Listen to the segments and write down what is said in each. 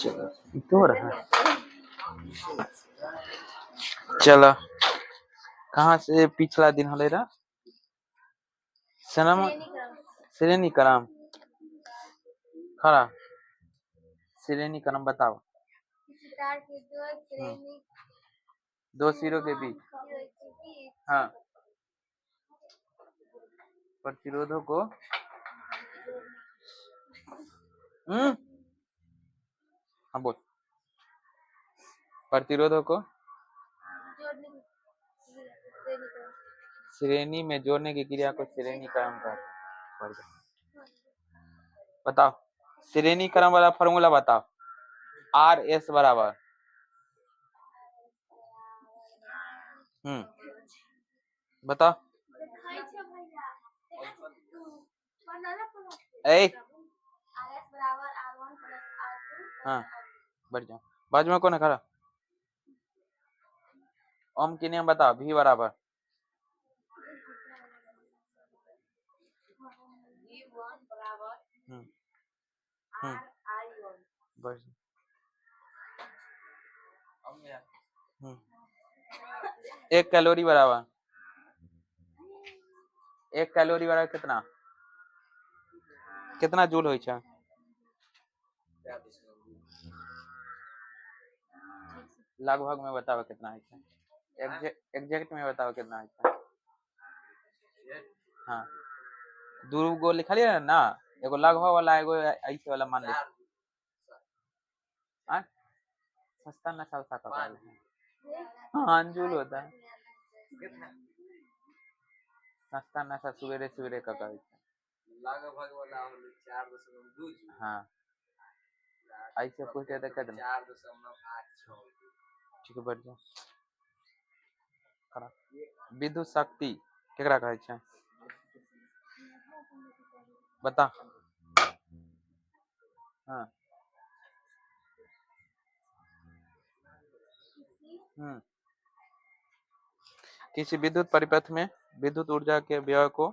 चलो तो रहा। चलो कहाँ से पिछला दिन हले रहा सनम श्रेणी करम खड़ा श्रेणी करम बताओ। दो सिरों के बीच हाँ प्रतिरोधों को हाँ बोल प्रतिरोधों को श्रेणी में जोड़ने की क्रिया को श्रेणीकरण कहते हैं। बताओ श्रेणीकरण वाला फॉर्मूला बताओ। आर एस बराबर बताओ ए हाँ बढ़ जाओ बाजू में कौन है खड़ा। ओम की नियम बताओ। भी बराबर एक कैलोरी बराबर एक कैलोरी बराबर कितना कितना जूल होई छे। लगभग में बताओ कितना है। एग्जैक्ट में बताओ कितना है। हाँ दू गो लिखलिए ना एगो लगभग वाला एगो ऐसे वाला मान ले। सस्ता ना सस्ता का हाँ जूल होता है। सस्ता नशा सवेरे सवेरे का कहै छै लगभग वाला 4.2 हाँ ऐसे पूछे तो कितना 4.86 ठीक है बढ़ जा। विद्युत शक्ति केकरा कहै छै बता। हाँ किसी विद्युत परिपथ में विद्युत ऊर्जा के व्यय को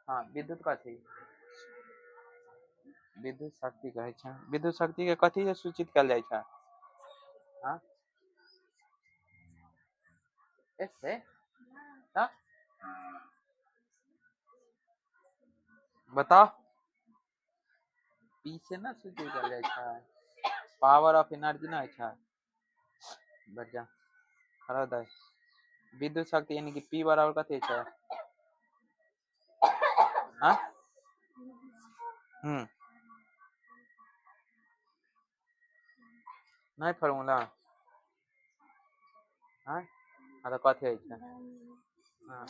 हाँ विद्युत कथी विद्युत शक्ति कहै छै। विद्युत शक्ति के कथी से सूचित कयल जाइ छै। हाँ ऐसे हाँ बताओ पी से ना सूचित कयल जाइ छै। पावर ऑफ एनर्जी ना छै बढ़ जा खड़ा दे। विद्युत शक्ति यानी कि पी बराबर कथी छै। हाँ नहीं फार्मूला हाँ तो कथी छै। हाँ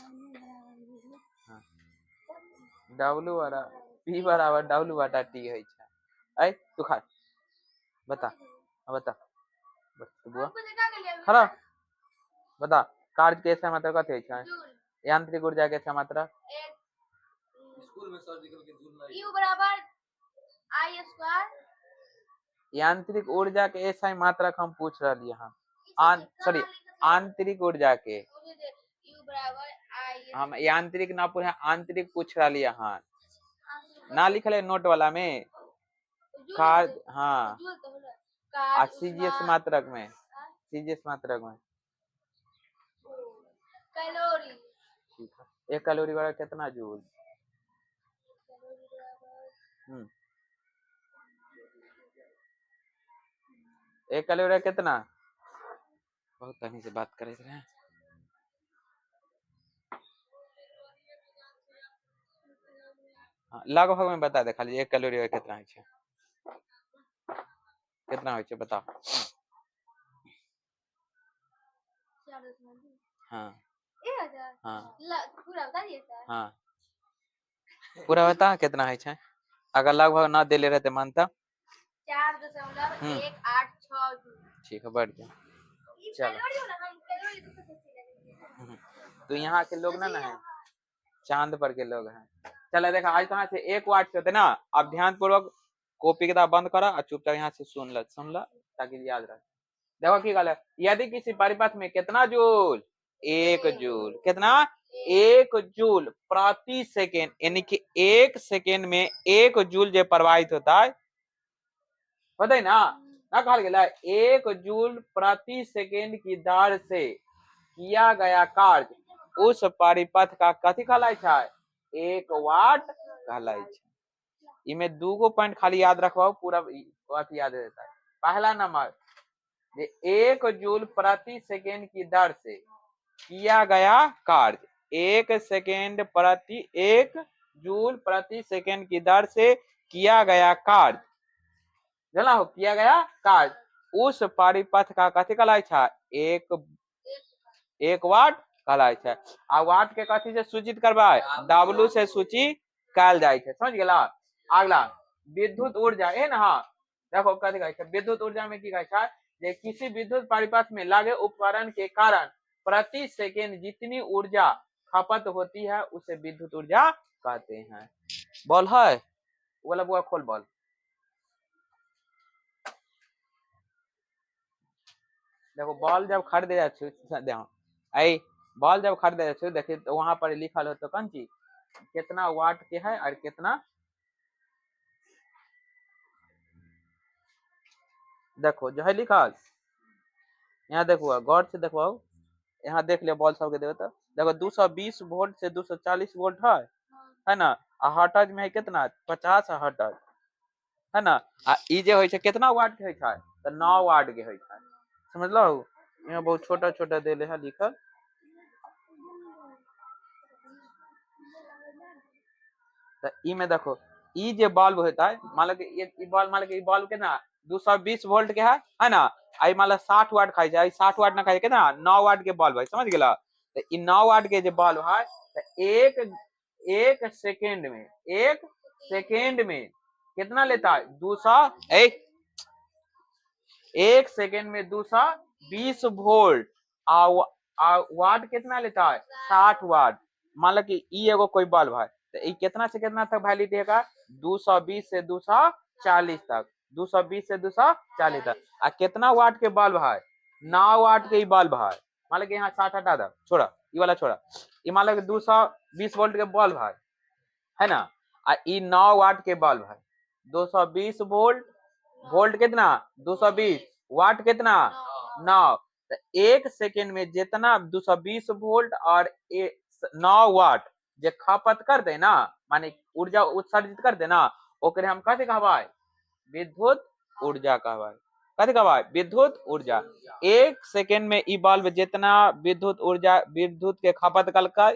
डब्लू बराबर पी बराबर डब्लू बटा टी है ऐ तू खा बता बता बुआ खड़ा बता कार्य के ऐसा मात्रा कथी छै। यांत्रिक ऊर्जा के ऐसा मात्रा स्कूल में सर्जिकल के जूल नहीं U बराबर I स्क्वायर। यांत्रिक ऊर्जा के ऐसा मात्रक हम पूछ रहे हैं सॉरी आंतरिक ऊर्जा के U बराबर I हम यांत्रिक ना पूछे आंतरिक पूछ रही है ना लिखले नोट वाला में कार्य हाँ सीजीएस मात्रक में सीजीएस मात्रक में कैलोरी ठीक है। एक कैलोरी बराबर कितना जूल एक कैलोरी कितना बहुत तनी से बात करे रहे। लगभग में बता दे खाली एक कैलोरी कितना है कितना है बताओ। हाँ हाँ हाँ पूरा बता कितना है। अगर लगभग ना दे ले रहते मानता 4.186 ठीक है बढ़ गया। चलो तो यहाँ के लोग ना है चांद पर के लोग हैं। चलो देखा आज कहाँ से 1 वाट से थे ना। अब ध्यान पूर्वक कॉपी किताब बंद करा और चुपचाप यहाँ से सुन ला ताकि याद रहे। देखो की गल है यदि किसी परिपथ में कितना जूल 1 जूल कितना 1 जूल प्रति सेकेंड, यानी कि 1 सेकेंड में 1 जूल जो प्रवाहित होता है, पता है ना कहल गेला 1 जूल प्रति सेकेंड की दर से किया गया कार्य उस परिपथ का कथी कहलाय छै? 1 वाट कहलाय छै। इमे दूगो पॉइंट खाली याद रखवाओ, पूरा बात याद रहता है। पहला नंबर, 1 जूल प्रति सेकेंड की दर से किया गया कार्य, 1 जूल प्रति सेकेंड की दर से किया गया कार्य, जना हो किया गया कार्य उस परिपथ का कथी कहलाय छै? 1 वाट कहलाय छै। आ वाट के कथी से सूचित करबाय? W से सूची कैल जाय छै, समझ गेला। अगला विद्युत ऊर्जा है ना, हाँ देखो कथी कहै छै विद्युत ऊर्जा में की कहै छै जे किसी विद्युत परिपथ में लगे उपकरण के कारण प्रति सेकेंड जितनी ऊर्जा खपत होती है उसे विद्युत ऊर्जा कहते हैं। बॉल है वाला बुआ खोल बॉल। देखो बॉल जब खरीदे जाए बॉल जब खरीदे जाए देखिए तो वहां पर लिखल हो तो कौन चीज कितना वाट के है और कितना, देखो जो है लिखल यहाँ देखो गौर से देखो, यहाँ देख लियो बॉल सब के देखो तो देखो 220 वोल्ट से 240 वोल्ट है ना। आ हर्ट्ज में है कितना 50 हर्ट्ज है ना। आ ई जे होय छै कितना वाट के होय छै तो 9 वाट के होय छै, समझलो। यहाँ बहुत छोटा छोटा देले है लिखल। तो ई में देखो ई जे बल्ब होता है मान लो कि ये बल्ब कितना 220 वोल्ट के है ना। आई मान लो 60 वाट खाई जाए, 60 वाट ना खाई कितना 9 वाट के बल्ब है, समझ गेला। तो ई 9 वाट के जो बल्ब है तो एक सेकेंड में कितना लेता है 200 एक सेकेंड में 220 वोल्ट। आ वाट कितना लेता है 60 वाट। मान लो कि ई एगो कोई बल्ब है तो ई कितना से कितना तक वैलिड देगा 220 से 240 तक, 220 से 240 तक। आ कितना वाट के बल्ब है 9 वाट के बल्ब है। मान लो कि यहाँ 60 हटा दो, छोड़ा ये वाला छोड़ा, ये मान लो कि 220 वोल्ट के बल्ब है ना। आ ई 9 वाट के बल्ब है, 220 वोल्ट, वोल्ट कितना 220, वाट कितना 9। तो एक सेकेंड में जितना 220 वोल्ट और 9 वाट जे खपत कर दे ना, माने ऊर्जा उत्सर्जित कर दे ना, ओकरे हम कथी कहबाय विद्युत ऊर्जा कहबाय। कथी कहबाय विद्युत ऊर्जा। एक सेकेंड में ई बल्ब जितना विद्युत के खपत कलकै,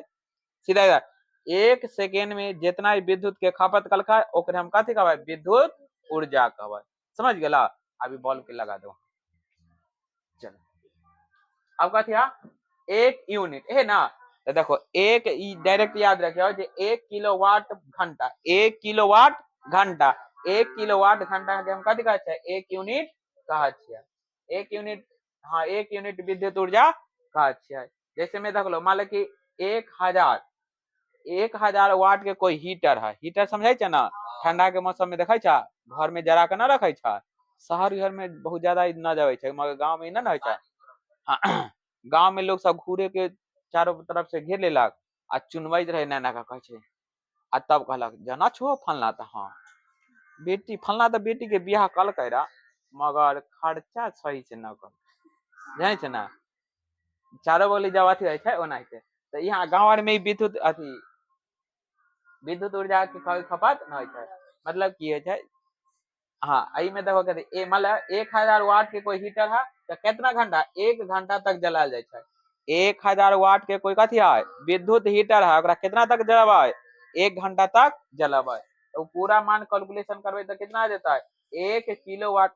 सीधा एक सेकेंड में जितना विद्युत के खपत कलकै ओकरे हम कथी कहबाय विद्युत ऊर्जा कहबाय, समझ गेला। अभी बल्ब के लगा दो, चलो अब कथी है 1 यूनिट है ना। तो देखो एक डायरेक्ट याद रखियो जे 1 किलोवाट घंटा, 1 किलोवाट घंटा, 1 किलोवाट घंटा के हम कथी कहै छै 1 यूनिट कहै छियै। 1 यूनिट, हाँ 1 यूनिट विद्युत ऊर्जा कहै छियै। जैसे में देख लो मान लो कि 1000 वाट के कोई हीटर है, हीटर समझे छै ना, ठंडा के मौसम में देखे छै घर में जरा के ना रखे छै। शहर घर में बहुत ज्यादा न जावे छै मगर गांव में ना होय छै। गांव में लोग सब घूरे के चारों तरफ से घेर लेलक आ चुनबैत रहे नैना का कहे छै। आ तब कहलक जाना छो फलना, तो हाँ बेटी फलना तो बेटी के बियाह कलकै रा मगर खर्चा सही से न कर, जाने छै ना। चारों बगली जब अथी रहे छै ओनाहिते। तो यहाँ गाँव में विद्युत ऊर्जा के खपत न होय छै। मतलब की होय छै, हाँ आई में देखो कहते मतलब 1000 वाट के कोई हीटर है तो कितना घंटा 1 घंटा तक जलाल जाए छै। 1000 वाट के कोई कथी है विद्युत हीटर है, ओकरा कितना तक जलाबै 1 घंटा तक जलाबै। तो पूरा मान कैलकुलेशन करबे तो कितना आ जाता है 1 किलोवाट।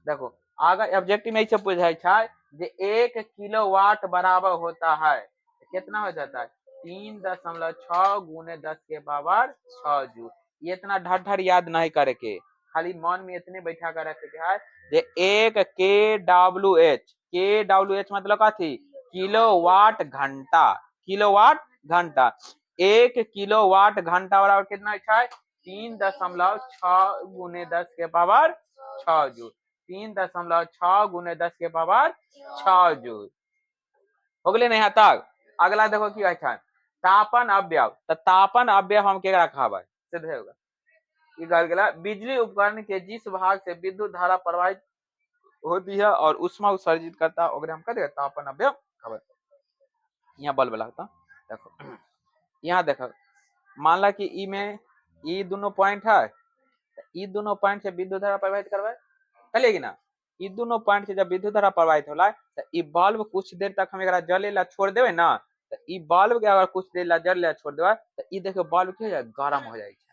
देखो अगर ऑब्जेक्टिव में ऐसे पूछा है जे 1 किलोवाट बराबर होता है कितना हो जाता है 3.6 गुने 10 के पावर 6 जूल। ये इतना ढर याद नहीं करे के, खाली मन में इतने बैठा कर रखे के है जे 1 KWH मतलब कथी किलोवाट घंटा, किलोवाट घंटा। 1 किलोवाट घंटा बराबर कितना है 3.6 गुने 10 के पावर 6 जूल। 3.6 गुने 10 के पावर 6 जूल हो गए नहीं तक। अगला देखो की है तापन अवयव, तो तापन अवयव हम केकरा कहबै सिद्ध होगा ई कहल गेला बिजली उपकरण के जिस भाग से विद्युत धारा प्रवाहित होती है और उष्मा उत्सर्जित करता है ओकरे हम कह देगा तापन अवयव कहबै। यहाँ बल्ब लगता देखो, यहाँ देखो मान ला कि ई में ई दोनों पॉइंट है, ई दोनों पॉइंट से विद्युत धारा प्रवाहित करवाए चलेगी ना। ई दोनों पॉइंट से जब विद्युत धारा प्रवाहित होला तो ई बल्ब कुछ देर तक हम एकरा जले ला छोड़ देवे ना, तो ई बल्ब के अगर कुछ देर ला जले ला छोड़ देवे तो ई देखो बल्ब के हो गरम हो जाए छै।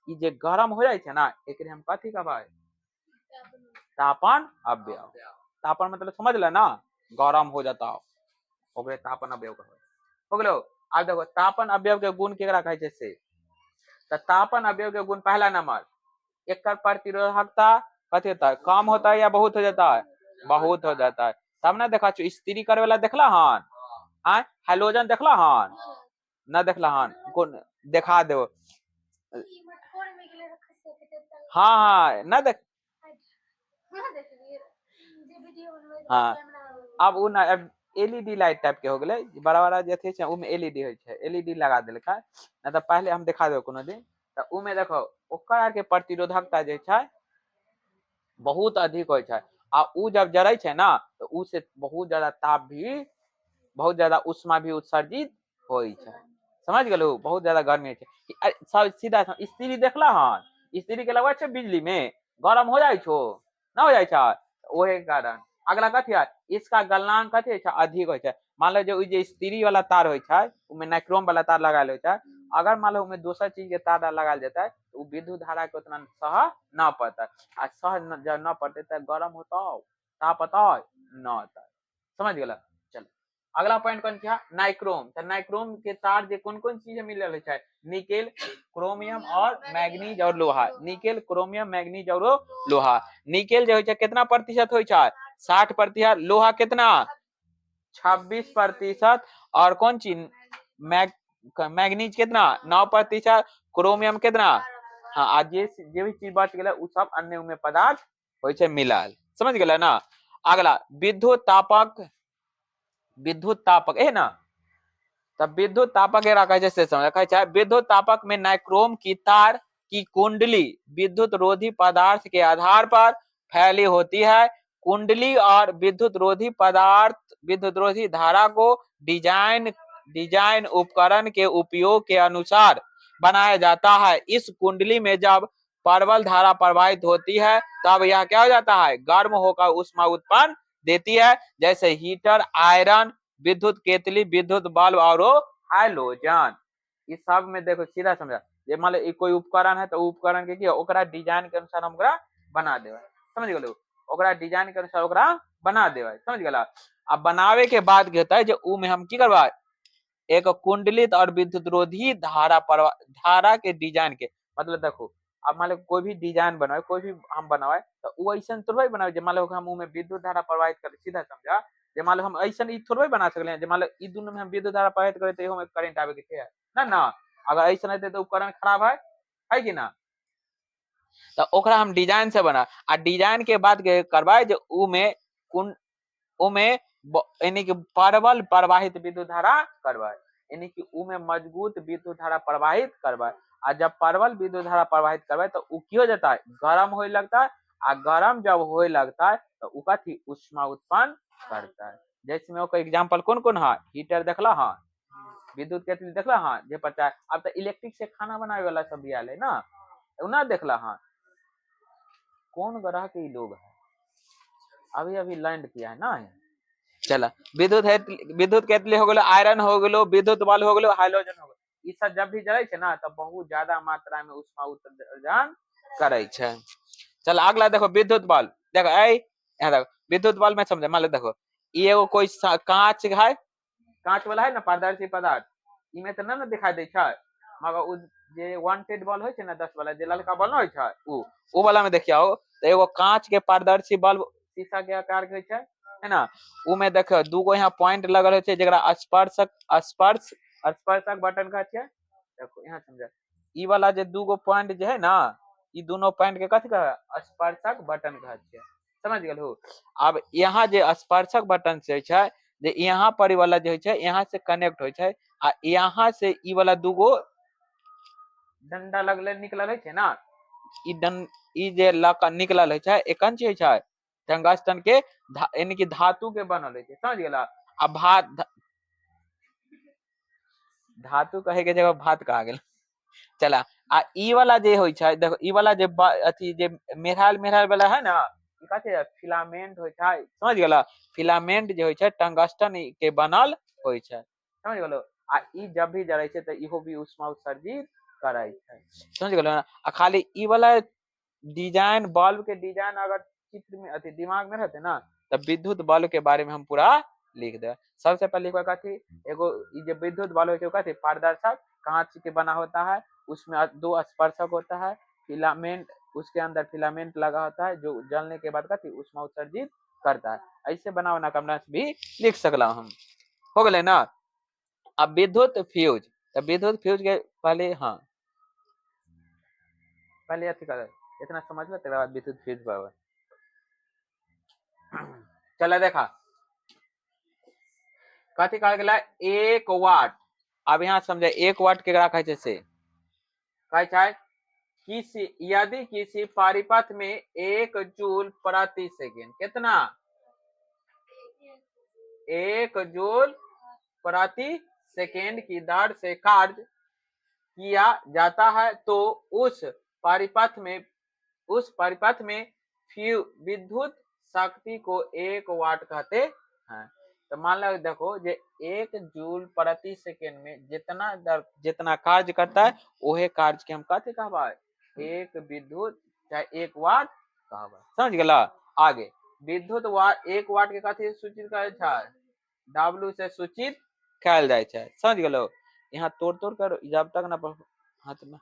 ई जे गरम हो जाए छै ना एकरे हम कथी कहबै तापन अवयव। तापन मतलब समझ ले ना गरम हो जाता ओकरे तापन अवयव कहबै हो गेलो। अब देखो तापन अवयव के गुण केकरा कहै छै से, तो तापन अवयव के गुण पहला नंबर एकर प्रतिरोधकता कथी होता है कम होता है या बहुत हो जाता है बहुत हो जाता है। तब ना देखा स्त्री करे वाला देखला हन आ हेलोजन देखला हन ना देखला हन कोन देखा दो। हाँ हाँ ना देख हाँ अब उ ना अब एलईडी लाइट टाइप के हो गेलै बड़ा बड़ा जे थे उ में एलईडी होय छै एलईडी लगा देलका ना तो पहले हम दिखा देब कोनो दिन तो उ में देखो ओकर के प्रतिरोधकता जे छै बहुत अधिक होय छै आ उ जब जड़ै छै ना तो उ से बहुत ज्यादा ताप भी बहुत ज्यादा उष्मा भी उत्सर्जित होय छै समझ गेलू बहुत ज्यादा गर्मी छै। सब सीधा स्त्री देखला हन स्त्री के लगवा छै बिजली में गरम हो जाए छो ना हो जाए छै ओहे कारण। अगला कथी है इसका गलनांक कथी है अधिक होय छै। मान लो जो जे स्त्री वाला तार होय छै उ में नाइक्रोम वाला तार लगायल होय छै अगर मान लो उमें दोसर चीज के तार लगायल जेतै तो विद्युत धारा के उतना सह न पड़ता आ सह जब न पड़ते तो गरम होता ताप होता न होता समझ गेला। चल अगला पॉइंट कौन क्या नाइक्रोम, तो नाइक्रोम के तार जे कौन कौन चीज मिलल है निकेल क्रोमियम और मैग्नीज और लोहा। निकेल क्रोमियम मैग्नीज और लोहा। निकेल जो है कितना प्रतिशत हो 60%, लोहा कितना 26% और कौन चीज मैग्नीज कितना 9%, क्रोमियम कितना हाँ आज जे भी चीज बच गया उ सब अन्य उमे पदार्थ होय छै मिलल समझ गेला ना। अगला विद्युत तापक है ना, तब विद्युत तापक रखा है से समझ है विद्युत तापक में नाइक्रोम की तार की कुंडली विद्युत रोधी पदार्थ के आधार पर फैली होती है। कुंडली और विद्युत रोधी पदार्थ विद्युत रोधी धारा को डिजाइन उपकरण के उपयोग के अनुसार बनाया जाता है। इस कुंडली में जब परवल धारा प्रवाहित होती है तब यह क्या हो जाता है गर्म होकर उष्मा उत्पन्न देती है जैसे हीटर आयरन विद्युत केतली विद्युत बल्ब और हाइलोजन। इस सब में देखो सीधा समझा ये मान लो कोई उपकरण है तो उपकरण के ओकरा डिजाइन के अनुसार हम ओकरा बना देवे समझ गेलो ओकरा डिजाइन के अनुसार ओकरा बना देवे समझ गेला। अब बनावे के बाद होता है जो उ में हम की करवा एक कुंडलित और विद्युत रोधी धारा के डिजाइन के मतलब देखो अब मान लो कोई भी डिजाइन बनाए कोई भी हम बनाए तो वो ऐसा थोड़ा बनाए मान लो हम में विद्युत धारा प्रवाहित कर सीधा समझा जे मान लो हम ऐसा थोड़ा बना सकले हैं मान लो ई दोनों में हम विद्युत धारा प्रवाहित करे तो में करंट आवे के ना ना अगर ऐसा नहीं तो उपकरण खराब है कि ना। तो ओकरा हम डिजाइन से बना आ डिजाइन के बाद करवाए जो उ में यानी कि परवल प्रवाहित विद्युत धारा करवाए यानी कि उ में मजबूत विद्युत धारा प्रवाहित करवाए आ जब परवल विद्युत धारा प्रवाहित करवाए तो उ की हो जाता है गरम होए लगता है आ गरम जब होए लगता है तो उ कथी उष्मा उत्पन्न करता है। जैसे में ओकर एग्जांपल कौन कौन है हीटर देखला हां विद्युत केतली देखला हां जे पता है अब तो इलेक्ट्रिक से खाना बनावे वाला सब भी आले ना ना देखला हां कौन ग्रह के लोग है अभी अभी लैंड किया है ना। चला विद्युत केतली हो गेलो आयरन हो गेलो विद्युत बल्ब हो गेलो हाइड्रोजन हो गेलो ई सब जब भी जड़े छै ना तो बहुत ज्यादा मात्रा में उष्मा उत्सर्जन करे छै। चल अगला देखो विद्युत बल्ब देखो यहाँ देखो विद्युत बल्ब में समझे मान लो देखो ये एगो कोई कांच है कांच वाला है ना पारदर्शी पदार्थ इमे तो ना दिखाई दे छै मगर उ जे वांटेड बल्ब होय छै ना 10 वाला जे ललका बल्ब होय छै उ वाला में देखियो तो एगो कांच के पारदर्शी बल्ब शीशा के आकार के छै है ना उ में देखो दूगो यहाँ पॉइंट लगल है जरा स्पर्शक बटन का छै देखो यहाँ समझा ई वाला जे दूगो पॉइंट जे है ना ई दोनों पॉइंट के कथि का स्पर्शक बटन का छै समझ गेल हो। अब यहाँ जे स्पर्शक बटन से छै जे यहाँ पर वाला जे छै यहाँ से कनेक्ट हो छै आ यहाँ से ई वाला दूगो डंडा लगले निकलल है ना, ई जे निकलल है एकन चीज छै टंगस्टन के यानी कि धातु के बनल है, समझ गेला। अब धातु कहे के जगह भात कहा गेल। चला आ ई वाला जे होय छै देखो ई वाला जे अथी जे मेहराल वाला है ना, ई का छै फिलामेंट होय छै, समझ गेला। फिलामेंट जे होय छै टंगस्टन के बनल होय छै, समझ गेलो। आ ई जब भी जड़ै छै त इहो भी उष्मा उत्सर्जित करै छै, समझ गेलो ना। आ खाली ई वाला डिजाइन बल्ब के डिजाइन अगर चित्र में अथी दिमाग में रहते ना तब विद्युत बल्ब के बारे में हम पूरा लिख दे। सबसे पहले कथी एगो जो विद्युत बल्ब है कथी पारदर्शक कांच के बना होता है, उसमें दो स्पर्शक होता है, फिलामेंट उसके अंदर फिलामेंट लगा होता है जो जलने के बाद कथी उष्मा उत्सर्जित करता है। ऐसे बना बना के भी लिख सकला हम, हो गए ना। अब विद्युत फ्यूज, तो विद्युत फ्यूज के पहले हाँ पहले अथी कर इतना समझ लो तेरे बाद विद्युत फ्यूज पर चला देखा कथी कहा गेला 1 वाट। अब यहाँ समझे 1 वाट केकरा कहै छै से कहै छै किसी यदि किसी परिपथ में 1 जूल प्रति सेकेंड कितना 1 जूल प्रति सेकेंड की दर से कार्य किया जाता है तो उस परिपथ में विद्युत शक्ति को 1 वाट कहते हैं। तो मान लो देखो जे 1 जूल प्रति सेकेंड में जितना कार्य करता है वही कार्य के हम कहते कहबा 1 विद्युत चाहे 1 वाट कहबा, समझ गेला। आगे विद्युत 1 वाट के कथी सूचित करे छै W से सूचित कैल जाय छै, समझ गेलो। यहाँ तोड़ कर जब तक ना हाथ में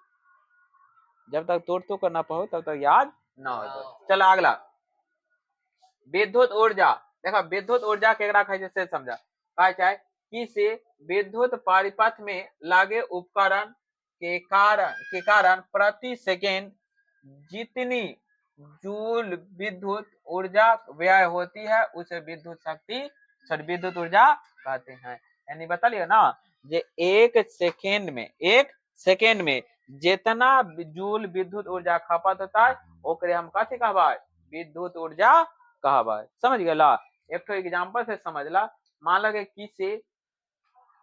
जब तक तोड़ कर ना पाओ तब तक याद ना हो। चल अगला विद्युत ऊर्जा। देखा विद्युत ऊर्जा केकरा कहै छै से समझा। कहै छै किसी विद्युत परिपथ में लगे उपकरण के कारण प्रति सेकेंड जितनी जूल विद्युत ऊर्जा व्यय होती है उसे विद्युत शक्ति विद्युत ऊर्जा कहते हैं। यानी बता लिया ना जे 1 सेकेंड में जितना जूल विद्युत ऊर्जा खपत होता है ओकरे हम कथी कहबा विद्युत ऊर्जा कहबा, समझ गेला। एक तो एग्जांपल से समझला। मान लगे किसी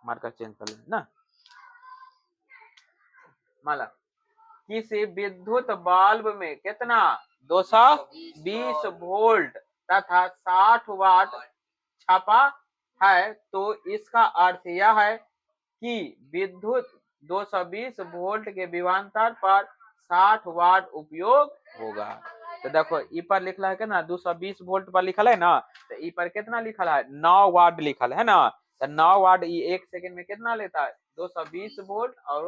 मार्कर चेंज कर ना, मान ला किसी विद्युत बल्ब में कितना 220 वोल्ट तथा 60 वाट छपा है तो इसका अर्थ यह है कि विद्युत 220 वोल्ट के विभवांतर पर 60 वाट उपयोग होगा। तो देखो ई पर लिखला है ना 220 वोल्ट पर लिखल है ना, तो ई पर कितना लिखल है 9 वाट लिखल है ना। तो 9 वाट ई 1 सेकंड में कितना लेता है 220 वोल्ट और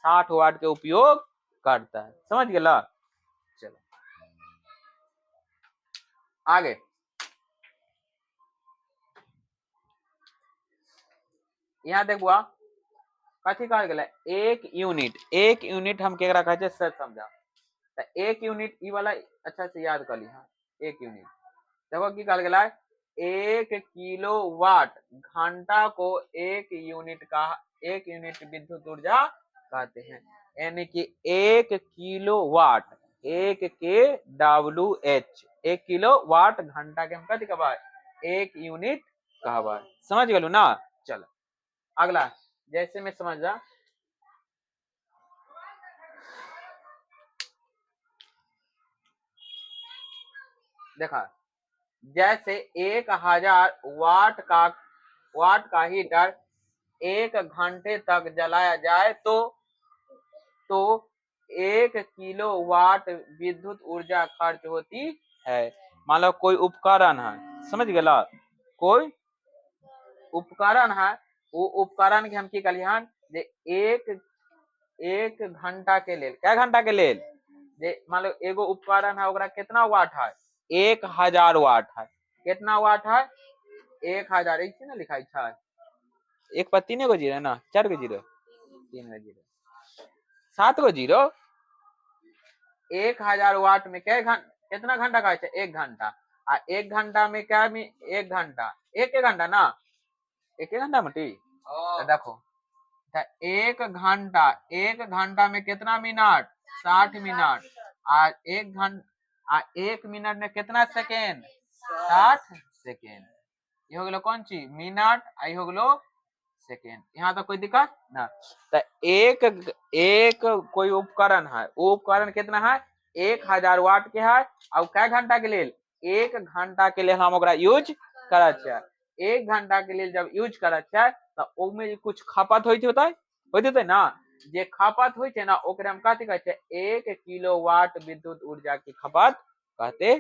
60 वाट के उपयोग करता है, समझ गेला। चलो आगे यहाँ देखुआ कथी कहल गेला 1 यूनिट हम केकरा कहै छै से समझा। तो 1 यूनिट ई वाला अच्छा से याद कर ली। हाँ 1 यूनिट देखो की कहल गेला 1 किलोवाट घंटा को 1 यूनिट विद्युत ऊर्जा कहते हैं। यानी कि 1 किलोवाट 1 KWH 1 किलोवाट घंटा के हम कथी कहबा 1 यूनिट कहबा, समझ गेलू ना। चलो अगला जैसे में समझ जा देखा जैसे 1000 वाट का हीटर 1 घंटे तक जलाया जाए तो 1 किलोवाट विद्युत ऊर्जा खर्च होती है। मान लो कोई उपकरण है, समझ गेला, कोई उपकरण है वो उपकरण के हम की कलिहन जे एक घंटा के लेल क्या घंटा के लेल जे मान लो एगो उपकरण है ओकरा कितना वाट है 1000 वाट है। कितना वाट है 1000 ऐसे ना लिखाई छै एक पर 3 गो जीरो ना 4 गो जीरो 3 गो जीरो 7 गो जीरो 1000 वाट में कितना घंटा का है 1 घंटा एक घंटा में क्या एक घंटा एक घंटा ना एक घंटा मटी तो देखो एक घंटा में कितना मिनट 60 मिनट एक मिनट में कितना सेकेंड 60 सेकेंड ये हो गलो कौन चीज मिनट आई हो गलो सेकेंड यहाँ तो कोई दिक्कत ना तो एक एक कोई उपकरण है वो उपकरण कितना है 1000 वाट के है और कै घंटा के लिए एक घंटा के लिए हम यूज करे छे एक घंटा के लिए जब यूज करे छे तो ओमे कुछ खपत होते ना जे खपत होय छे ना ओकरे हम कथी कहै छे 1 किलोवाट विद्युत ऊर्जा की खपत कहते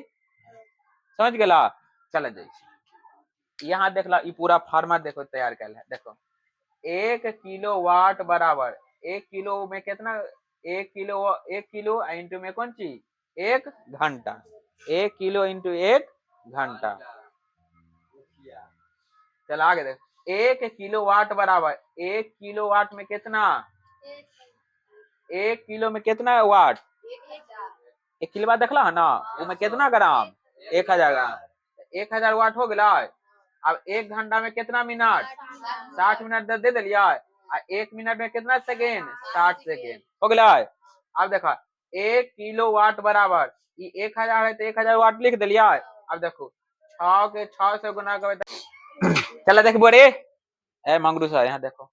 समझ गेला चल जाइए यहाँ देखला ई पूरा फार्मा देखो तैयार कैल है देखो 1 किलोवाट बराबर 1 किलो में कितना 1 किलो इंटू में कौन चीज 1 घंटा 1 किलो इंटू 1 घंटा चल आगे देख 1 किलोवाट बराबर 1 किलोवाट में कितना 1 किलो में कितना वाट 1 किलोवाट देखला है ना उसमें कितना ग्राम 1000 ग्राम 1000 वाट हो गया अब एक घंटा में कितना मिनट 60 मिनट दे दिलिया एक मिनट में कितना सेकेंड 60 सेकेंड हो गया अब देखा 1 किलो वाट बराबर 1000 है तो 1000 वाट लिख दिलिया अब देखो 6 के 6 से गुना कर चला देख बोरे ए मंगरू सर यहाँ देखो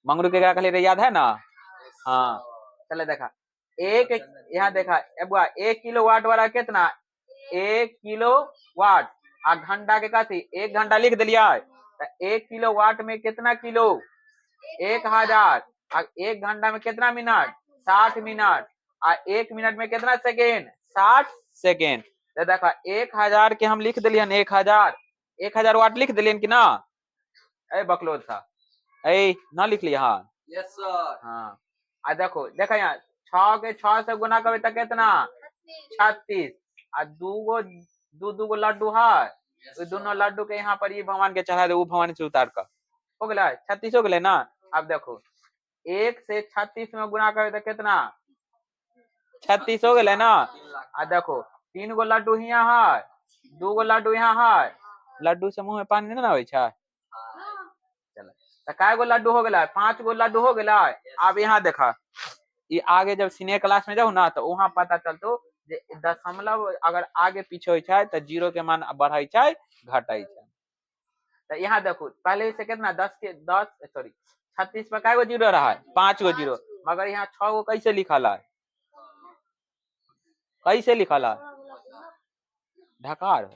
मंगरू के क्या कहले याद है ना हाँ चले देखा एक यहाँ देखा एबुआ 1 किलो वाट वाला कितना 1 किलो वाट आ घंटा के कथी 1 घंटा लिख दिलिया तो 1 किलो वाट में कितना किलो 1000 आ 1 घंटा में कितना मिनट 60 मिनट आ 1 मिनट में कितना सेकेंड 60 सेकेंड तो देखा 1000 के हम लिख दिलियन 1000 वाट लिख दिलियन कि ना ए बकलोद था ए ना लिख लिया हाँ यस सर हाँ आ देखो देखा यहाँ 6 के 6 से गुना करबे तो कितना 36 आ दू लड्डू है तो दोनों लड्डू के यहाँ पर ये भगवान के चढ़ा दे वो भगवान से उतार कर हो गया 36 हो गए ना अब देखो 1 से 36 में गुना करे तो कितना 36 हो गए ना आ देखो 3 गो लड्डू यहाँ है 2 गो लड्डू यहाँ है लड्डू से मुंह में पानी नहीं ना हो चलो तो काय गो लड्डू हो गया 5 गो लड्डू हो गया अब यहाँ देखा ये आगे जब सीनियर क्लास में जाओ ना तो वहां पता चलतो दशमलव अगर आगे पीछे हो तो जीरो के मान बढ़ाई घटाई तो यहाँ देखो पहले से कितना 36 पर काय गो जीरो रहा है 5 गो जीरो मगर यहाँ 6 गो कैसे लिखल है ढकार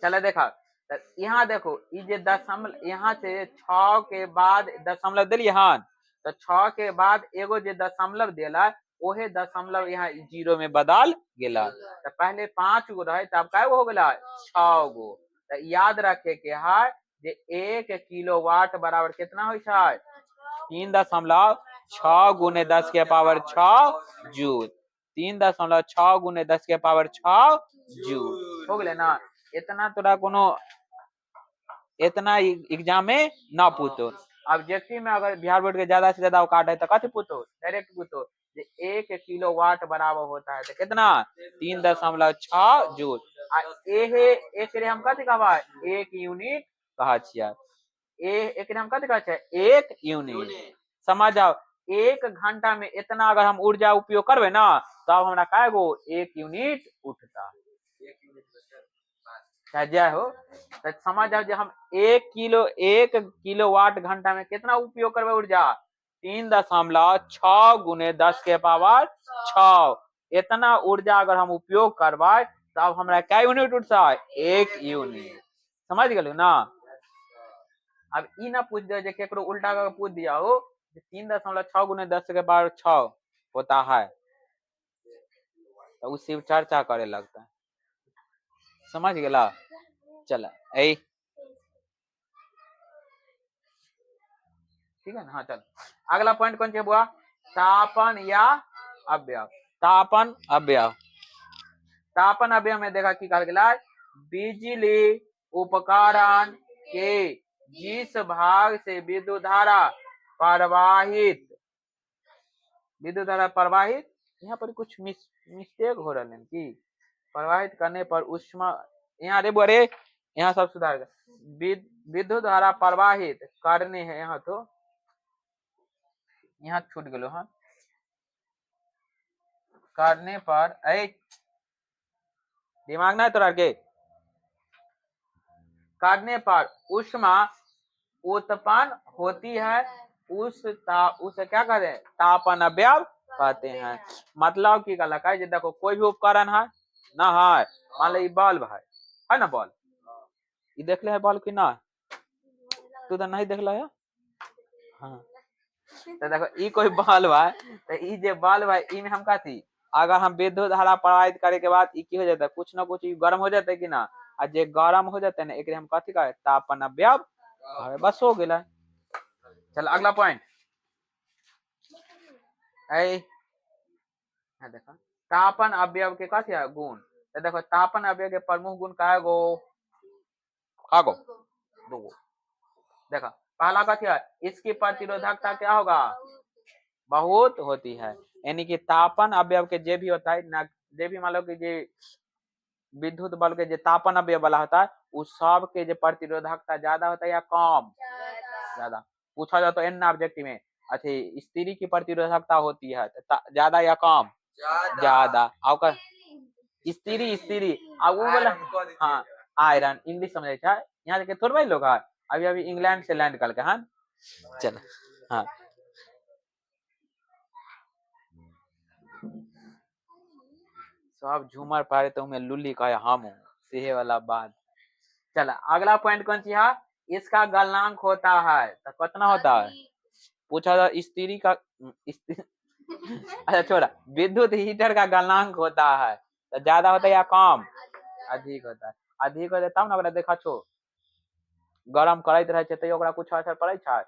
चले देखा तो यहाँ देखो ये दशमलव यहाँ से 6 के बाद दशमलव दिलिए हाँ तो 6 के बाद एगो जे दशमलव दिला ओहे दशमलव यहाँ जीरो में बदल गेला तो पहले 5 गो रहे तब काय गो हो गया 6 गो तो याद रखे के है जे 1 किलोवाट बराबर कितना हो 3.6 गुने 10 के पावर 6 जूल 3.6 गुने 10 के पावर 6 जूल हो गए ना इतना तोरा कोनो इतना एग्जाम में ना पूछो ऑब्जेक्टिव में अगर बिहार बोर्ड के ज्यादा से ज्यादा अवकाश है तो कथी पूछो डायरेक्ट पूछो 1 किलोवाट बराबर होता है तो कितना 3.6 जूल एक हम कथी कहबा 1 यूनिट कहा एक हम कथी कहे 1 यूनिट समझ जाओ 1 घंटा में इतना अगर हम ऊर्जा उपयोग करबे ना तब हमरा काय गो 1 यूनिट उठता जय हो तो समझ जाओ जो हम 1 किलोवाट घंटा में कितना उपयोग करबे ऊर्जा 3.6 गुने 10 के पावर 6 इतना ऊर्जा अगर हम उपयोग करवाए तब हमरा क्या यूनिट उठता है 1 यूनिट समझ गए ना अब ई ना पूछ दे जे केकरो उल्टा करके पूछ दिया हो 3.6 गुने 10 के पावर 6 होता है तो उससे चर्चा करे लगता है समझ गेला चला ए ठीक है ना हाँ चल अगला पॉइंट कौन सा बुआ तापन या अवयव तापन अवयव में देखा की कहल गेला बिजली उपकरण के जिस भाग से विद्युत धारा प्रवाहित यहाँ पर कुछ मिस्टेक हो रहा है कि प्रवाहित करने पर ऊष्मा, यहाँ रे बड़े, यहाँ सब सुधार कर। विद्युत धारा प्रवाहित करने है, यहाँ तो यहाँ छूट गलो। हाँ, करने पर दिमाग ना है तोरा के, करने पर ऊष्मा उत्पन्न होती है, उस क्या कहते हैं, तापन अवयव कहते हैं। मतलब की गलत है, देखो कोई भी उपकरण है ना, है मान लो बल्ब है ना, बल्ब ये देख ले है बल्ब की ना, तू तो नहीं देख ला है। हाँ, तो देखो ई कोई बल्ब है, तो ई जे बल्ब है ई में हम कहती, अगर हम विद्युत धारा प्रवाहित करे के बाद ई की हो जाता है, कुछ ना कुछ गर्म हो जाता है कि ना, और जे गर्म हो जाता है ना, एक हम कथी का तापन अवयव, बस हो गया। चल अगला पॉइंट देखो, तापन अवयव के कथी है गुण। तो देखो तापन अवयव के प्रमुख गुण का है गो, दो। देखो पहला कथी है, इसकी प्रतिरोधकता क्या होगा, बहुत होती है। यानी कि तापन अवयव के जे भी होता है ना, जे भी मान लो कि जे विद्युत बल्ब के जे तापन अवयव वाला होता है, उस सब के जे प्रतिरोधकता ज्यादा होता है या कम, ज्यादा। पूछा जाए तो एन ऑब्जेक्टिव में, अच्छा स्त्री की प्रतिरोधकता होती है ज्यादा या कम, ज्यादा। आपका स्त्री स्त्री अब वो वाला, हाँ आयरन इंग्लिश समझे है, यहाँ देखे थोड़ा भाई लोग है अभी अभी इंग्लैंड से लैंड करके। हाँ चल, हाँ सब झूमर पारे तो मैं लुल्ली का हम हूँ, सेहे वाला बात। चला अगला पॉइंट कौन सी है, इसका गलनांक होता है, तो कितना होता है, पूछा था स्त्री का अच्छा छोड़ा, विद्युत हीटर का गलनांक होता है, तो ज्यादा होता है या कम, अधिक होता है। अधिक होता है तब ना ओकरा देखा छो गरम करैत रहे छै तो ओकरा कुछ असर पड़े छै।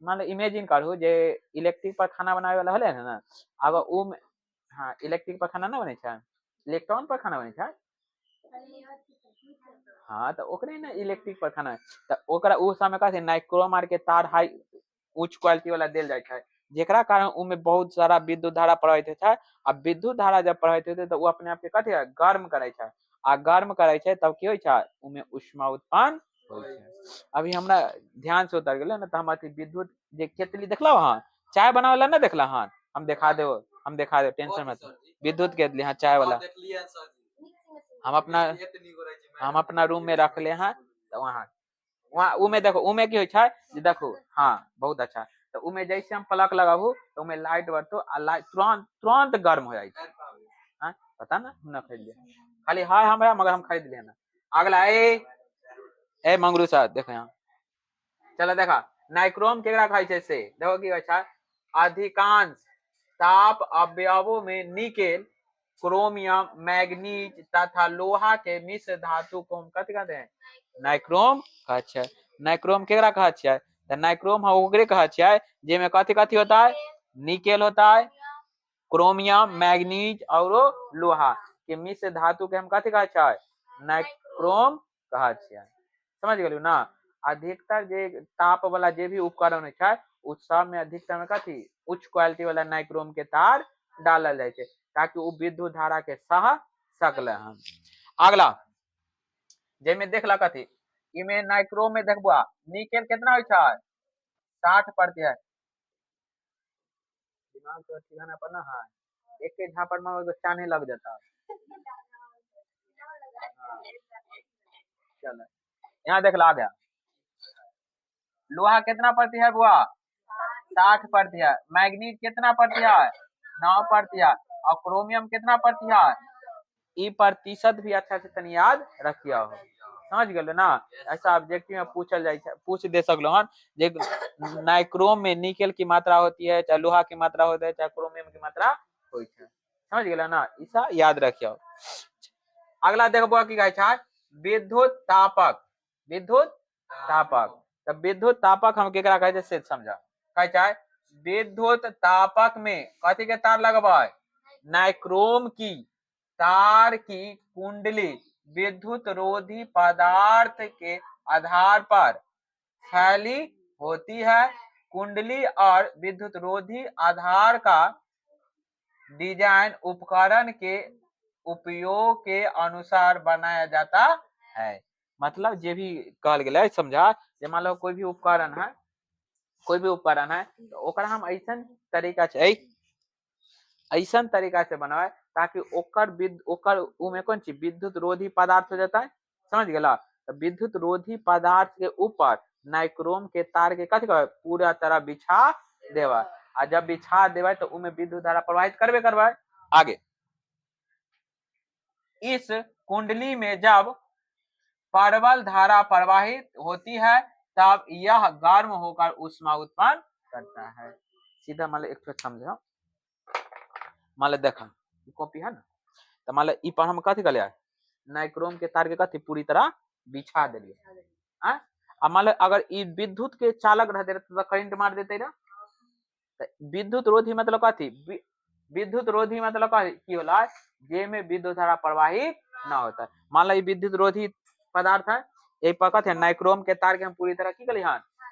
मान लो इमेजिन करू जे इलेक्ट्रिक पर खाना बनावे वाला होले ना, अगर उ में, हाँ इलेक्ट्रिक पर खाना ना बने छै, इलेक्ट्रॉन पर खाना बने छै, हाँ तो ओकरे ना इलेक्ट्रिक पर खाना, तो ओकरा उस समय का नाइक्रोम आर के तार हाई उच्च क्वालिटी वाला देल जाय छै, जेकरा कारण उ में बहुत सारा विद्युत धारा प्रवाहित होय छै। आ विद्युत धारा जब प्रवाहित होते तो वो अपने आप के कथी है गर्म करे छै, आ गर्म करे छै तब की होय छै, उ में उष्मा उत्पन्न होय छै। अभी हमरा ध्यान से उतर गेलै ना, तो हम अथी विद्युत जे केतली देखला वहां चाय बनावे ला ना देखला, हाँ हम दिखा देव, हम दिखा देव, टेंशन मत, विद्युत केतली हाँ चाय वाला, हम अपना रूम में रख ले हैं, तो वहाँ उमे देखो उमे की होय छै, देखो हाँ बहुत अच्छा, तो उमे जैसे हम प्लग लगाबू तो उमे लाइट बरतो आ लाइट तुरंत तुरंत गर्म हो जाए, पता ना हम ना खरीद लिया, खाली हाय हमरा मगर हम खरीद लिया ना। अगला ए मंगरू सर देखो यहाँ, चलो देखा नाइक्रोम केकरा कहै छै से देखो की अच्छा, अधिकांश ताप अवयवों में निकेल, क्रोमियम, मैग्नीज तथा लोहा के मिश्र धातु को हम कथी कहते हैं, नाइक्रोम कहै छै। नाइक्रोम केकरा कहै छियै, तो नाइक्रोम हम ओकरे कहै छियै जेमे कथी कथी होता है, निकेल होता है, क्रोमियम, मैग्नीज और लोहा के मिश्र धातु के हम कथी कहै छै, नाइक्रोम कहै छियै। समझ गेलू ना। अधिकतर जे ताप वाला जे भी उपकरण होय छै उस सब में अधिकतर में कथी उच्च क्वालिटी वाला नाइक्रोम के तार डालल जाय छै, ताकि वो विद्युत धारा के सह सकले हन। अगला जेमे देखला कथी, इमे नाइक्रोम में देखबा निकेल कितना होय छै 60%, दिमाग तो ठिकाना पर ना है, एक के झापड़ में वो चाने लग जाता। चलो यहाँ देख ला आ गया, लोहा कितना प्रतिशत हुआ 60%, मैग्नीज कितना प्रतिशत 9%, और क्रोमियम कितना प्रतिशत, ई प्रतिशत भी अच्छा से तनी याद रखियो हो। समझ गए ना, ऐसा ऑब्जेक्टिव में पूछल जाए, पूछ दे सकलो हन जे नाइक्रोम में निकेल की मात्रा होती है, चाहे लोहा की मात्रा होता है, चाहे क्रोमियम की मात्रा होई है। समझ गए ना, ऐसा याद रखियो। अगला देखबो की कहै छै विद्युत तापक, विद्युत तापक, तब विद्युत तापक हम केकरा कहै छै से समझा, कहै छै विद्युत तापक में कथी के तार लगबै, नाइक्रोम की तार की कुंडली विद्युत रोधी पदार्थ के आधार पर फैली होती है। कुंडली और विद्युत रोधी आधार का डिजाइन उपयोग के अनुसार बनाया जाता है। मतलब जे भी कहल गेलै समझा, जे मान लो कोई भी उपकरण है, कोई भी उपकरण है तो ओकरा हम ऐसन तरीका से ऐसन तरीका से बनाए ताकि ओकर उमे कौन चीज विद्युत रोधी पदार्थ हो जाता है, समझ गेला। तो विद्युत रोधी पदार्थ के ऊपर नाइक्रोम के तार के कथी कहबे पूरा तरह बिछा देवा, आ जब बिछा देवे तो उमे विद्युत धारा प्रवाहित करबे करबे। आगे, इस कुंडली में जब प्रबल धारा प्रवाहित होती है तब यह गर्म होकर ऊष्मा उत्पन्न करता है। सीधा मान लो एक समझो, मान लो देखा कॉपी है ना, तो मान लो ई पर हम कथी कर नाइक्रोम के तार के कथी पूरी तरह बिछा दिलिए। अब मान लो अगर ई विद्युत के चालक रहते तो करंट मार देते ना। विद्युत रोधी मतलब कथी, विद्युत रोधी मतलब की होला जे में विद्युत धारा प्रवाहित ना होता है। मान लो ये विद्युत रोधी पदार्थ है, यही पर कथी नाइक्रोम के तार के हम पूरी तरह की कलिए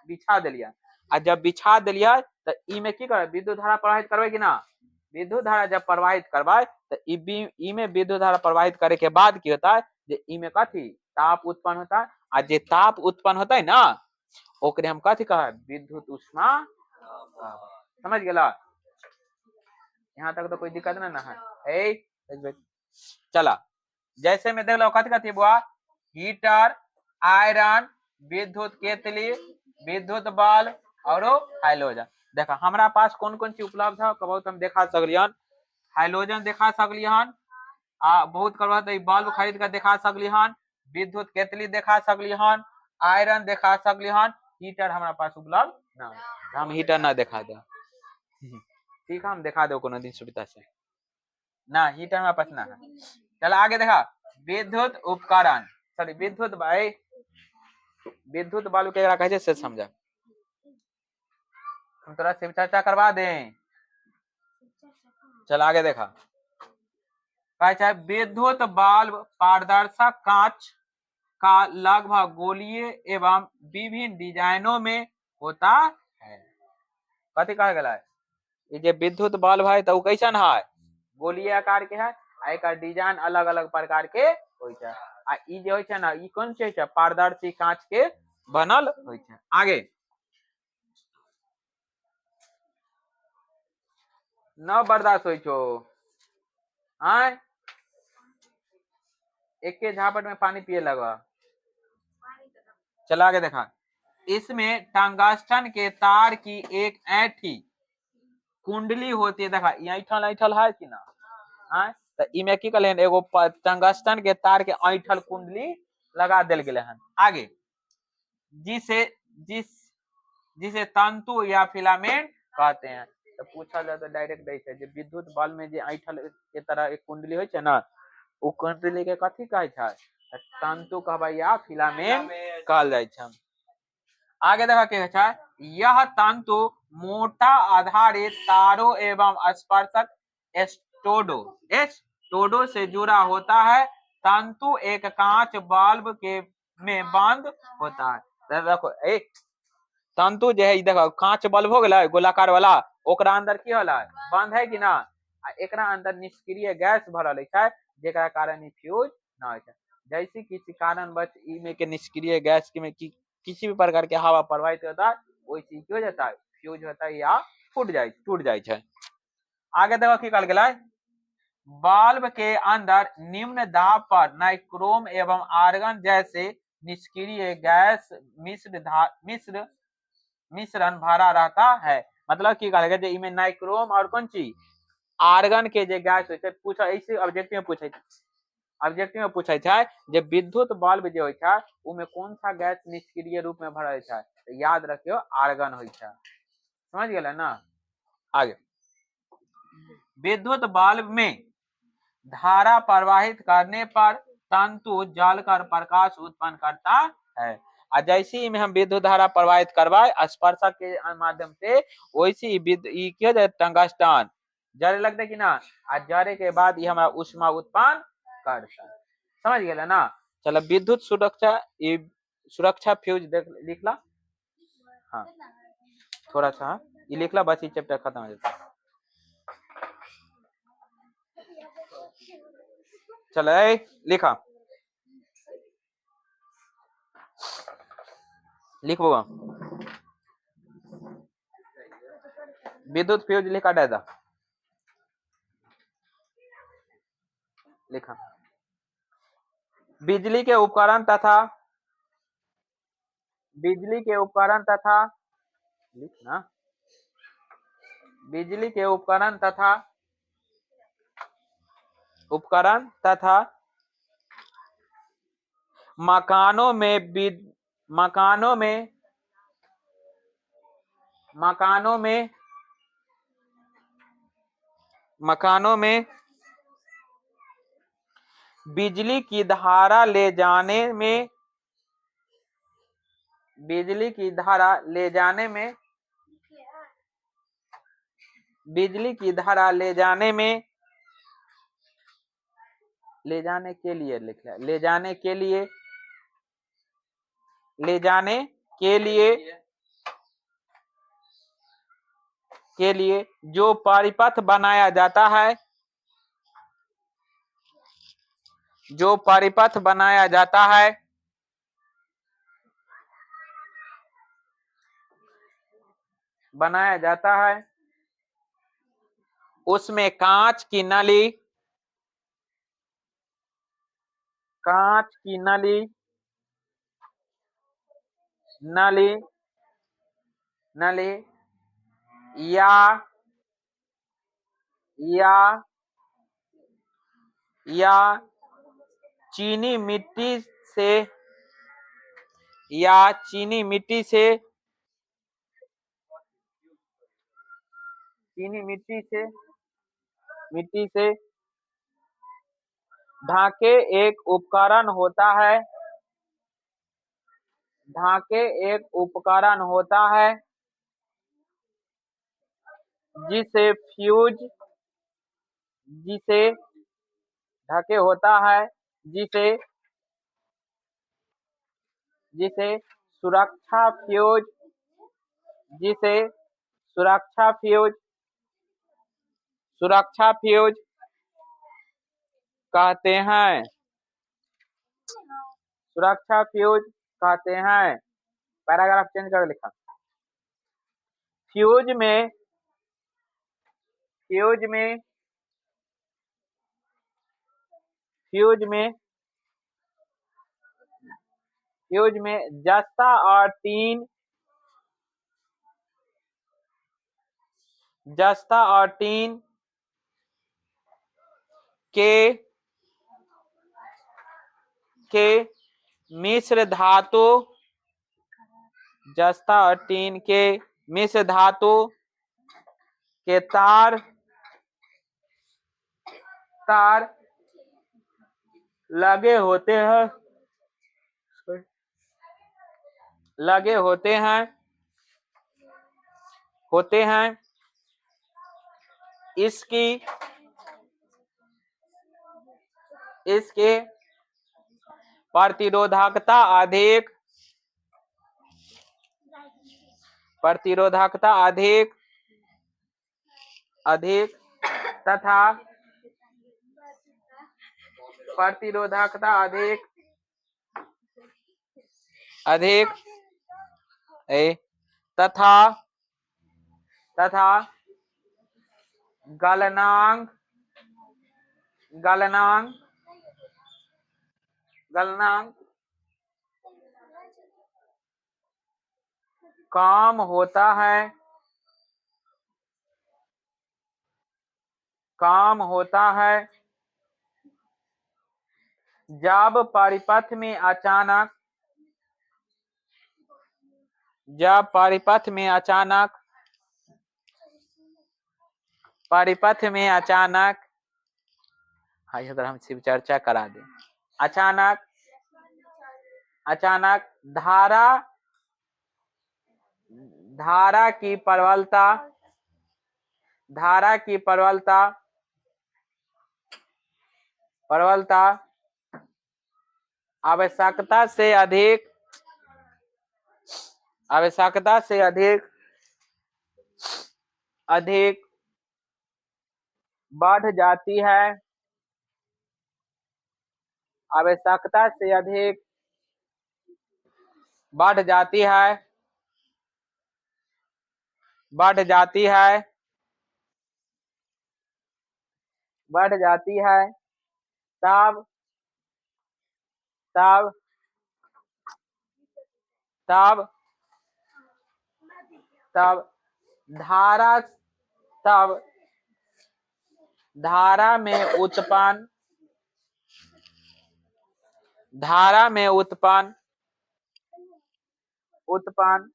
बिछा दिलिए। आ जब बिछा दिलिए तो ई में की करे विद्युत धारा प्रवाहित करबे कि ना, विद्युत धारा जब प्रवाहित करवाए तो ई में विद्युत धारा प्रवाहित करे के बाद की होता है जे ई में कथी ताप उत्पन्न होता है। आ जे ताप उत्पन्न होता है ना ओकरे हम कथी कहे विद्युत ऊष्मा। समझ गेला, यहाँ तक तो कोई दिक्कत ना है। चला जैसे में देख लो कथी कथी बुआ, हीटर, आयरन, विद्युत केतली, विद्युत बल्ब और हाइलोजन। देखा हमारा पास कौन कौन चीज उपलब्ध है बहुत हम देखा सकलियन, हाइलोजन देखा सकलियन, बहुत करवा तो बल्ब खरीद कर देखा सकलियन, विद्युत केतली देखा सकलियन, आयरन देखा सकलियन, हीटर हमारा पास उपलब्ध ना, हम हीटर ना देखा दे। ठीक है हम दिखा दो कोनो दिन सुविधा से ना, हीटर हमारे पास ना है। चलो आगे देखा, विद्युत उपकरण सॉरी विद्युत भाई विद्युत बालू के कहे से समझा, हम थोड़ा से चर्चा करवा दें। चल आगे देखा, चाहे विद्युत बल्ब पारदर्शक कांच का लगभग गोलीय एवं विभिन्न डिजाइनों में होता है। कथी कहा गया है, ये जो विद्युत बल्ब है तो कैसन है गोलीय आकार के है, एक डिजाइन अलग अलग प्रकार के होय छै। आ ई जे होय छै ना ई कौन छै पारदर्शी कांच के बनल होय छै। आगे न बर्दाश्त होय छो आय एक के झापट में पानी पिए लगा। चला आगे देखा, इसमें टंगस्टन के तार की एक ऐठी कुंडली होती है। देखा ऐठल ऐठल है कि ना, तो इमे की कहले एगो टंगस्टन के तार के ऐठल कुंडली लगा दिल गेले हन। आगे जिसे जिसे तंतु या फिलामेंट कहते हैं। तो पूछा जाए तो डायरेक्ट दै छै जे विद्युत बल्ब में जे ऐठल के तरह एक कुंडली होय छै ना उ कुंडली के कथी कहै छै तंतु कहबै या फिलामेंट कहल जाय छै। आगे देखा क्या है, यह तंतु मोटा आधारित तारों एवं स्पर्शक एस्टोडो से जुड़ा होता है। तंतु एक कांच बल्ब के में बंद होता है। देखो तंतु जो है देखो कांच बल्ब हो गया गोलाकार वाला, ओकरा अंदर की होला बंद है कि ना, एकरा अंदर निष्क्रिय गैस भरल है जेकरा कारण फ्यूज ना हो। जैसे किसी कारणवश इमे के निष्क्रिय गैस में किसी भी प्रकार के हवा प्रवाहित होता है वही चीज हो जाता है फ्यूज होता है या टूट जाए छै। आगे देखो की कहल गेलै, बल्ब के अंदर निम्न दाब पर नाइक्रोम एवं आर्गन जैसे निष्क्रिय गैस मिश्रण भरा रहता है। मतलब की कहल गेलै इमे नाइक्रोम और कौन चीज आर्गन के जे गैस होय छै, पूछा ऐसे ऑब्जेक्टिव में पूछे छै जे विद्युत बल्ब जे होय छै उमे कौन सा गैस निष्क्रिय रूप में भरल छै, तो याद रखियो आर्गन होय छै। समझ गेल ना। आगे विद्युत बल्ब में धारा प्रवाहित करने पर तंतु जलकर प्रकाश उत्पन्न करता है। जैसे ही में हम विद्युत धारा प्रवाहित करवाए स्पर्शक के माध्यम से वैसे ही टंगस्टन जरे लगते कि ना, आ जरे के बाद ये हमारा ऊष्मा उत्पन्न करता है। समझ गए ना। चलो विद्युत सुरक्षा फ्यूज लिख ला, हाँ थोड़ा सा ये लिख ला बस ये चैप्टर खत्म हो जाता है। चलो ए, लिखा लिख बउआ विद्युत फ्यूज लिखा डायदा लिखा बिजली के उपकरण तथा बिजली के उपकरण तथा लिखना बिजली के उपकरण तथा मकानों में मकानों में मकानों में बिजली की धारा ले जाने में बिजली की धारा ले जाने में बिजली की धारा ले जाने में ले जाने के लिए लिख लिया ले जाने के लिए ले जाने के लिए जो परिपथ बनाया जाता है जो परिपथ बनाया जाता है उसमें कांच की नली नली या चीनी मिट्टी से ढाके एक उपकरण होता है जिसे सुरक्षा फ्यूज कहते हैं पैराग्राफ चेंज कर लिखा फ्यूज में जस्ता और टीन के मिश्र धातु के तार लगे होते हैं इसके प्रतिरोधकता अधिक तथा गलनांक काम होता है जब परिपथ में अचानक हम सिर्फ चर्चा करा दें अचानक धारा की प्रबलता आवश्यकता से अधिक बढ़ जाती है आवश्यकता से अधिक बढ़ जाती है, बढ़ जाती है, बढ़ जाती है, तब तब तब तब धारा तब धारा में उत्पन्न उत्पन्न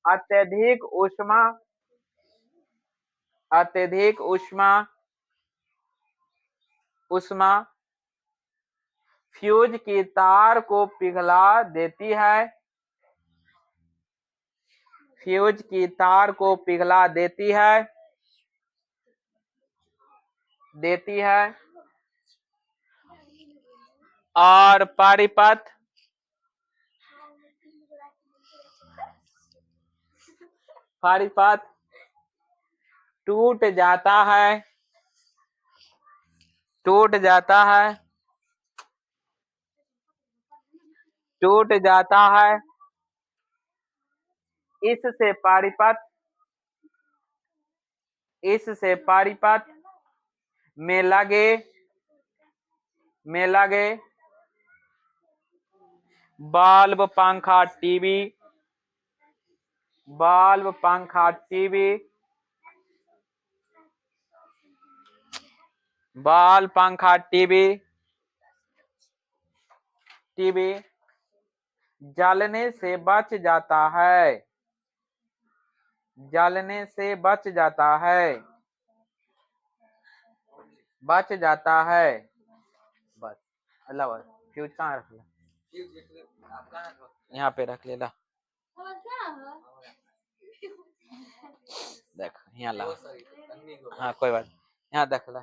अत्यधिक ऊष्मा अत्यधिक ऊष्मा फ्यूज की तार को पिघला देती है, फ्यूज की तार को पिघला देती है और परिपथ टूट जाता है, टूट जाता है, टूट जाता है। इससे परिपथ में लगे बल्ब, पंखा, टीवी, बल्ब, पंखा, टीवी, बल्ब, पंखा, टीवी, टीवी जलने से बच जाता है, जलने से बच जाता है, बच जाता है। बस अल्लाह बस। फ्यूज कहाँ रख लिया? यहाँ पे रख लेला। देख यहाँ ला। हाँ कोई बात। यहाँ देख ला।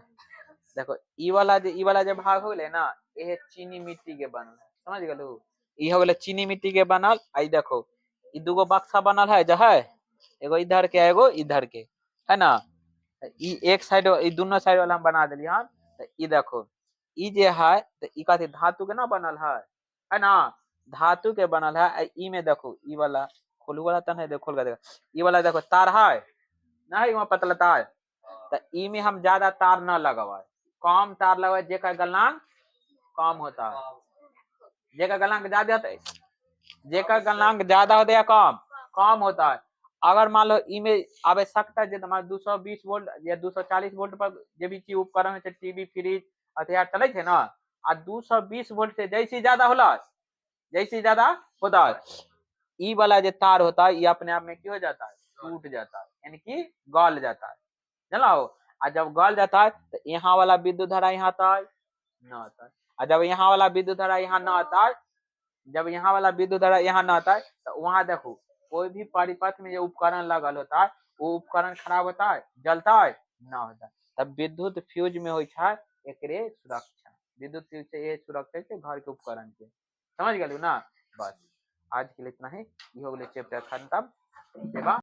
देखो ई वाला जब भाग हो गए ना, ये चीनी मिट्टी के बनल है, समझ गलू? ई हो गए चीनी मिट्टी के बनल। आई देखो ई दूगो बक्सा बनल है जो है, एगो इधर के एगो इधर के, है ना? ई एक साइड, ई दोनों साइड वाला हम बना दिली हन। तो ई देखो ई जे है तो ई कथी धातु के ना बनल है ना? धातु के बनल है। ई में देखो ई वाला खोलू वाला तो नहीं, देखो खोल के देखो ई वाला देखो तार है ना, है वहाँ पतला तार। तो ई में हम ज्यादा तार न लगवाए, कम तार लगवाए, जेकर गलनांक कम होता है, जेकर गलनांक ज्यादा होता है, जेकर गलनांक ज्यादा होता है कम होता है। अगर मान लो ई में आवश्यकता जे हमारे 220 वोल्ट या 240 वोल्ट पर जे भी चीज उपकरण है, टीवी, फ्रिज हथियार चले थे ना, आ 220 वोल्ट से जैसे ज्यादा होला, जैसे ज्यादा होता है, ई वाला जो तार होता है ये अपने आप में क्या हो जाता है? टूट जाता है, यानी कि गल जाता है, जानला हो। और जब गल जाता है तो यहाँ वाला विद्युत धारा यहाँ आता है न आता है, और जब यहाँ वाला विद्युत धारा यहाँ न आता है, जब यहाँ वाला विद्युत धारा यहाँ न आता है तो वहां देखो कोई भी परिपथ में जो उपकरण लगल होता है वो उपकरण खराब होता है, जलता है न होता है। तब विद्युत फ्यूज में होय छै एकरे सुरक्षा, विद्युत फ्यूज से ये सुरक्षा है घर के उपकरण के, समझ गए ना? बस आज के लिए इतना ही। ये हो गए चैप्टर खत्म।